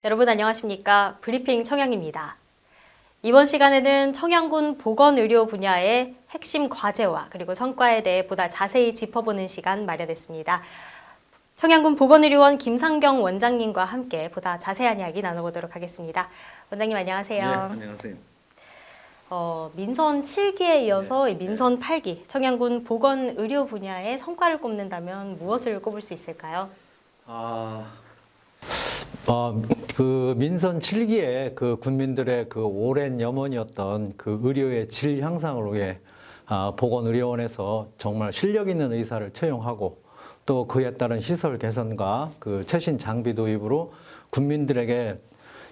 여러분 안녕하십니까? 브리핑 청양입니다. 이번 시간에는 청양군 보건의료 분야의 핵심 과제와 그리고 성과에 대해 보다 자세히 짚어보는 시간 마련했습니다. 청양군 보건의료원 김상경 원장님과 함께 보다 자세한 이야기 나눠보도록 하겠습니다. 원장님 안녕하세요. 네, 안녕하세요. 민선 7기에 이어서 이 민선 8기 청양군 보건의료 분야의 성과를 꼽는다면 무엇을 꼽을 수 있을까요? 그 민선 7기에 그 군민들의 그 오랜 염원이었던 그 의료의 질 향상을 위해 보건의료원에서 정말 실력 있는 의사를 채용하고 또 그에 따른 시설 개선과 그 최신 장비 도입으로 군민들에게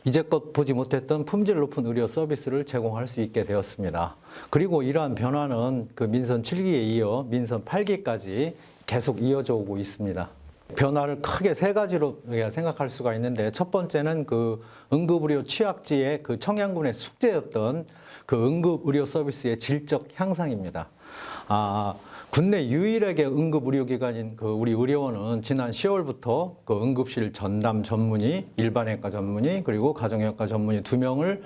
이제껏 보지 못했던 품질 높은 의료 서비스를 제공할 수 있게 되었습니다. 그리고 이러한 변화는 그 민선 7기에 이어 민선 8기까지 계속 이어져 오고 있습니다. 변화를 크게 세 가지로 생각할 수가 있는데, 첫 번째는 그 응급의료 취약지의 그 청양군의 숙제였던 그 응급의료 서비스의 질적 향상입니다. 국내 유일하게 응급의료기관인 그 우리 의료원은 지난 10월부터 그 응급실 전담 전문의, 일반외과 전문의, 그리고 가정의학과 전문의 2명을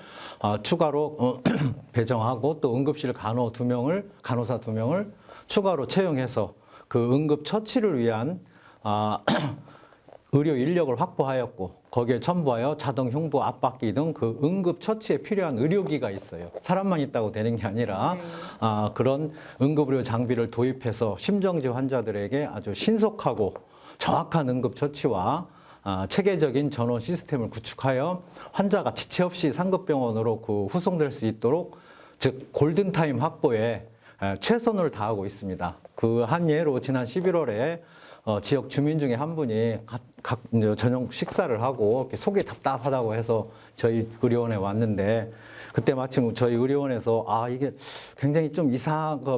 추가로 배정하고 또 응급실 간호 2명을, 간호사 2명을 추가로 채용해서 그 응급 처치를 위한 의료 인력을 확보하였고, 거기에 첨부하여 자동 흉부 압박기 등 그 응급 처치에 필요한 의료기가 있어요. 사람만 있다고 되는 게 아니라 그런 응급의료 장비를 도입해서 심정지 환자들에게 아주 신속하고 정확한 응급 처치와 체계적인 전원 시스템을 구축하여 환자가 지체 없이 상급병원으로 그 후송될 수 있도록, 즉 골든타임 확보에 최선을 다하고 있습니다. 그 한 예로 지난 11월에 지역 주민 중에 한 분이 저녁 식사를 하고 이렇게 속이 답답하다고 해서 저희 의료원에 왔는데, 그때 마침 저희 의료원에서 이게 굉장히 좀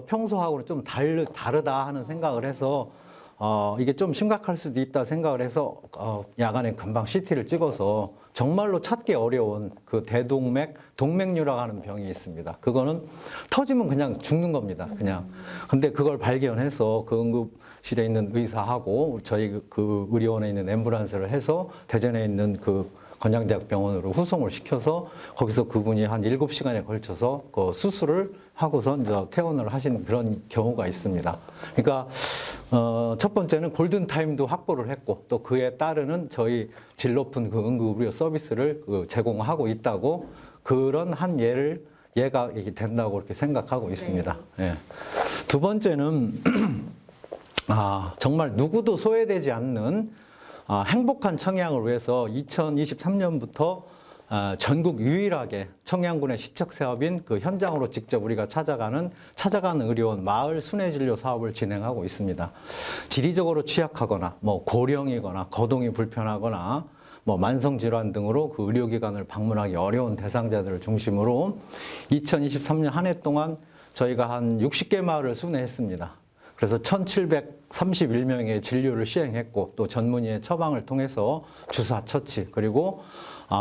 평소하고는 좀 다르다 하는 생각을 해서 이게 좀 심각할 수도 있다 생각을 해서 야간에 금방 CT를 찍어서 정말로 찾기 어려운 그 동맥류라고 하는 병이 있습니다. 그거는 터지면 그냥 죽는 겁니다. 그냥. 근데 그걸 발견해서 그 응급실에 있는 의사하고 저희 그 의료원에 있는 앰뷸런스를 해서 대전에 있는 그 건양대학병원으로 후송을 시켜서 거기서 그분이 한 7시간에 걸쳐서 그 수술을 하고서 이제 퇴원을 하신 그런 경우가 있습니다. 그러니까 첫 번째는 골든타임도 확보를 했고, 또 그에 따르는 저희 질 높은 그 응급의료 서비스를 제공하고 있다고, 그런 한 예가 이게 된다고 그렇게 생각하고 있습니다. 네. 두 번째는 정말 누구도 소외되지 않는 행복한 청양을 위해서 2023년부터 전국 유일하게 청양군의 시척 사업인 그 현장으로 직접 우리가 찾아가는 의료원 마을 순회진료 사업을 진행하고 있습니다. 지리적으로 취약하거나 고령이거나 거동이 불편하거나 만성질환 등으로 그 의료기관을 방문하기 어려운 대상자들을 중심으로 2023년 한 해 동안 저희가 한 60개 마을을 순회했습니다. 그래서 1,731명의 진료를 시행했고, 또 전문의의 처방을 통해서 주사 처치, 그리고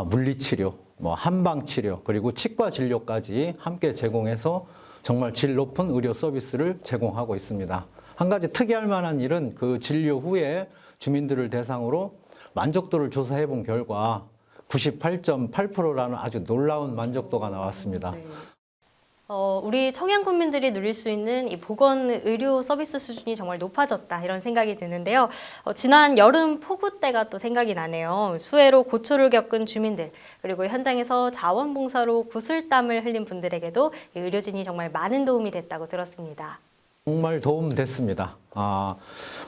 물리치료, 한방치료, 그리고 치과 진료까지 함께 제공해서 정말 질 높은 의료 서비스를 제공하고 있습니다. 한 가지 특이할 만한 일은 그 진료 후에 주민들을 대상으로 만족도를 조사해 본 결과 98.8%라는 아주 놀라운 만족도가 나왔습니다. 네. 우리 청양 군민들이 누릴 수 있는 이 보건 의료 서비스 수준이 정말 높아졌다, 이런 생각이 드는데요. 지난 여름 폭우 때가 또 생각이 나네요. 수해로 고초를 겪은 주민들, 그리고 현장에서 자원봉사로 구슬땀을 흘린 분들에게도 이 의료진이 정말 많은 도움이 됐다고 들었습니다. 정말 도움됐습니다.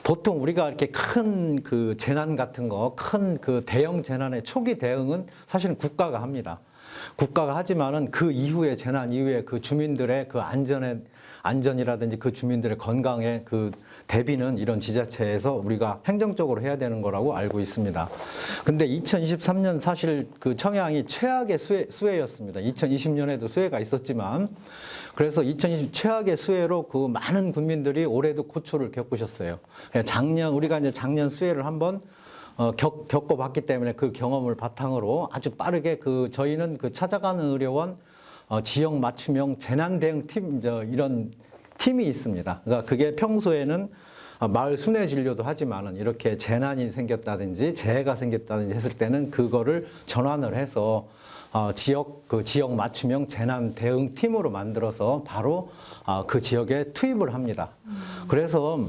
보통 우리가 이렇게 큰 그 재난 같은 거, 큰 그 대형 재난의 초기 대응은 사실은 국가가 합니다. 국가가 하지만은 그 이후에, 재난 이후에 그 주민들의 그 안전이라든지 그 주민들의 건강에 그 대비는 이런 지자체에서 우리가 행정적으로 해야 되는 거라고 알고 있습니다. 근데 2023년 사실 그 청양이 최악의 수해였습니다. 2020년에도 수해가 있었지만, 그래서 2020 최악의 수해로 그 많은 국민들이 올해도 고초를 겪으셨어요. 우리가 이제 작년 수해를 한번 겪어봤기 때문에 그 경험을 바탕으로 아주 빠르게 저희는 그 찾아가는 의료원 지역 맞춤형 재난 대응 팀, 이런 팀이 있습니다. 그러니까 그게 평소에는 마을 순회 진료도 하지만은 이렇게 재난이 생겼다든지 재해가 생겼다든지 했을 때는 그거를 전환을 해서 지역 맞춤형 재난 대응 팀으로 만들어서 바로 그 지역에 투입을 합니다. 그래서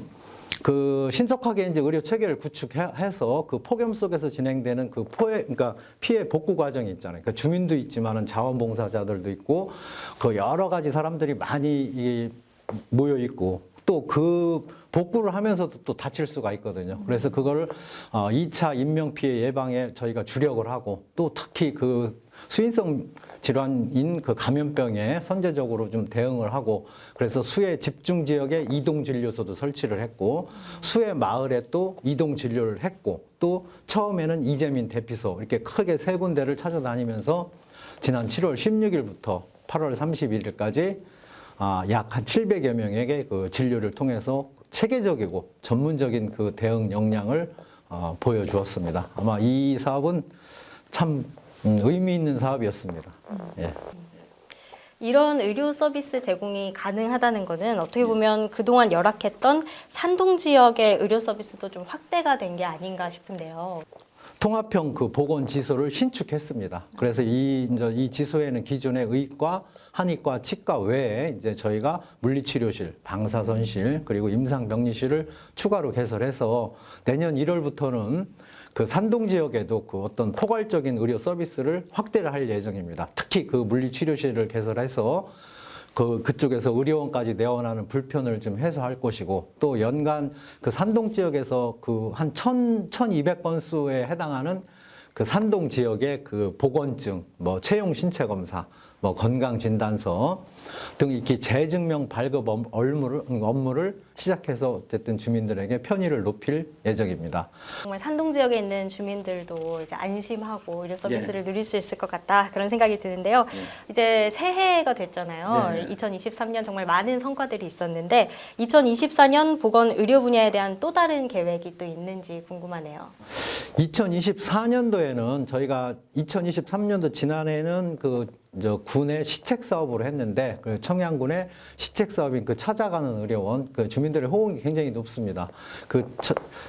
그 신속하게 이제 의료 체계를 구축해서 그 폭염 속에서 진행되는 그러니까 피해 복구 과정이 있잖아요. 그러니까 주민도 있지만은 자원봉사자들도 있고 그 여러 가지 사람들이 많이 모여 있고 또 그 복구를 하면서도 또 다칠 수가 있거든요. 그래서 그거를 2차 인명 피해 예방에 저희가 주력을 하고 또 특히 그 수인성 질환인 그 감염병에 선제적으로 좀 대응을 하고 그래서 수해 집중 지역에 이동 진료소도 설치를 했고 수해 마을에 또 이동 진료를 했고 또 처음에는 이재민 대피소 이렇게 크게 세 군데를 찾아다니면서 지난 7월 16일부터 8월 31일까지 약 한 700여 명에게 그 진료를 통해서 체계적이고 전문적인 그 대응 역량을 보여주었습니다. 아마 이 사업은 참 의미 있는 사업이었습니다. 예. 이런 의료 서비스 제공이 가능하다는 것은 어떻게 보면 그동안 열악했던 산동 지역의 의료 서비스도 좀 확대가 된 게 아닌가 싶은데요. 통합형 그 보건지소를 신축했습니다. 그래서 이 지소에는 기존의 의과, 한의과, 치과 외에 이제 저희가 물리치료실, 방사선실, 그리고 임상병리실을 추가로 개설해서 내년 1월부터는 그 산동 지역에도 그 어떤 포괄적인 의료 서비스를 확대를 할 예정입니다. 특히 그 물리치료실을 개설해서 그쪽에서 의료원까지 내원하는 불편을 좀 해소할 것이고 또 연간 그 산동 지역에서 그 한 1,200건수에 해당하는 그 산동 지역의 그 보건증, 뭐 채용 신체 검사, 뭐 건강 진단서 등 이렇게 재증명 발급 업무를 시작해서 어쨌든 주민들에게 편의를 높일 예정입니다. 정말 산동 지역에 있는 주민들도 이제 안심하고 의료 서비스를 누릴 수 있을 것 같다 그런 생각이 드는데요. 이제 새해가 됐잖아요. 2023년 정말 많은 성과들이 있었는데 2024년 보건 의료 분야에 대한 또 다른 계획이 또 있는지 궁금하네요. 2024년도에는 저희가 2023년도 지난해는 군의 시책 사업으로 했는데 그 청양군의 시책 사업인 그 찾아가는 의료원 그 주민들의 호응이 굉장히 높습니다. 그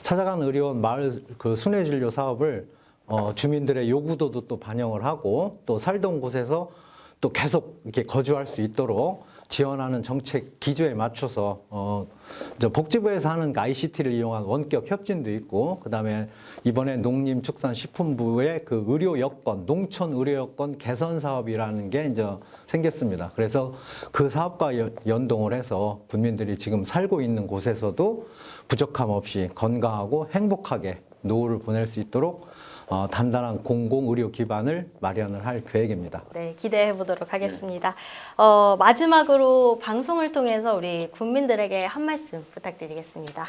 찾아가는 의료원 마을 그 순회 진료 사업을 주민들의 요구도도 또 반영을 하고 또 살던 곳에서 또 계속 이렇게 거주할 수 있도록 지원하는 정책 기조에 맞춰서 복지부에서 하는 ICT를 이용한 원격 협진도 있고 그다음에 이번에 농림축산식품부의 그 의료 여건, 농촌 의료 여건 개선 사업이라는 게 이제 생겼습니다. 그래서 그 사업과 연동을 해서 국민들이 지금 살고 있는 곳에서도 부족함 없이 건강하고 행복하게 노후를 보낼 수 있도록 단단한 공공의료 기반을 마련을 할 계획입니다. 네, 기대해 보도록 하겠습니다. 마지막으로 방송을 통해서 우리 국민들에게 한 말씀 부탁드리겠습니다.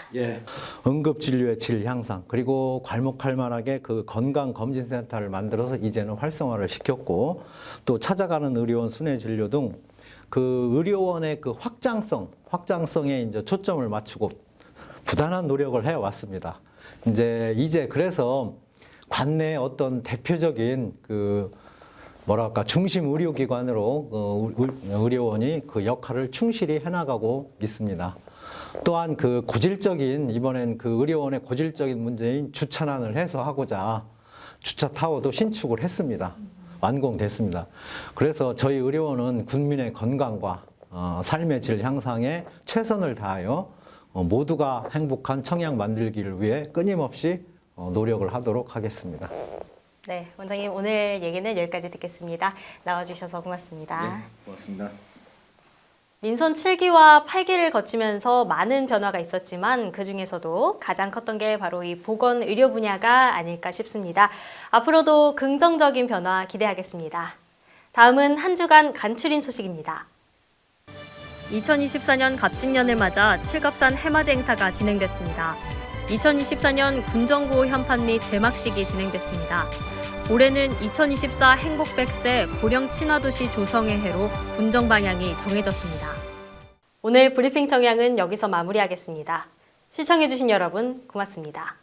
응급진료의 질 향상 그리고 괄목할 만하게 그 건강검진센터를 만들어서 이제는 활성화를 시켰고 또 찾아가는 의료원 순회 진료 등 그 의료원의 그 확장성에 이제 초점을 맞추고 부단한 노력을 해왔습니다. 이제 그래서 관내의 어떤 대표적인 중심 의료기관으로 의료원이 그 역할을 충실히 해나가고 있습니다. 또한 이번엔 그 의료원의 고질적인 문제인 주차난을 해소하고자 주차 타워도 신축을 했습니다. 완공됐습니다. 그래서 저희 의료원은 국민의 건강과 삶의 질 향상에 최선을 다하여 모두가 행복한 청양 만들기를 위해 끊임없이 노력을 하도록 하겠습니다. 네, 원장님 오늘 얘기는 여기까지 듣겠습니다. 나와주셔서 고맙습니다. 고맙습니다. 민선 7기와 8기를 거치면서 많은 변화가 있었지만 그중에서도 가장 컸던 게 바로 이 보건 의료 분야가 아닐까 싶습니다. 앞으로도 긍정적인 변화 기대하겠습니다. 다음은 한 주간 간추린 소식입니다. 2024년 갑진년을 맞아 칠갑산 해맞이 행사가 진행됐습니다. 2024년 군정구호 현판 및 제막식이 진행됐습니다. 올해는 2024 행복 100세 고령 친화도시 조성의 해로 군정 방향이 정해졌습니다. 오늘 브리핑 청양은 여기서 마무리하겠습니다. 시청해주신 여러분 고맙습니다.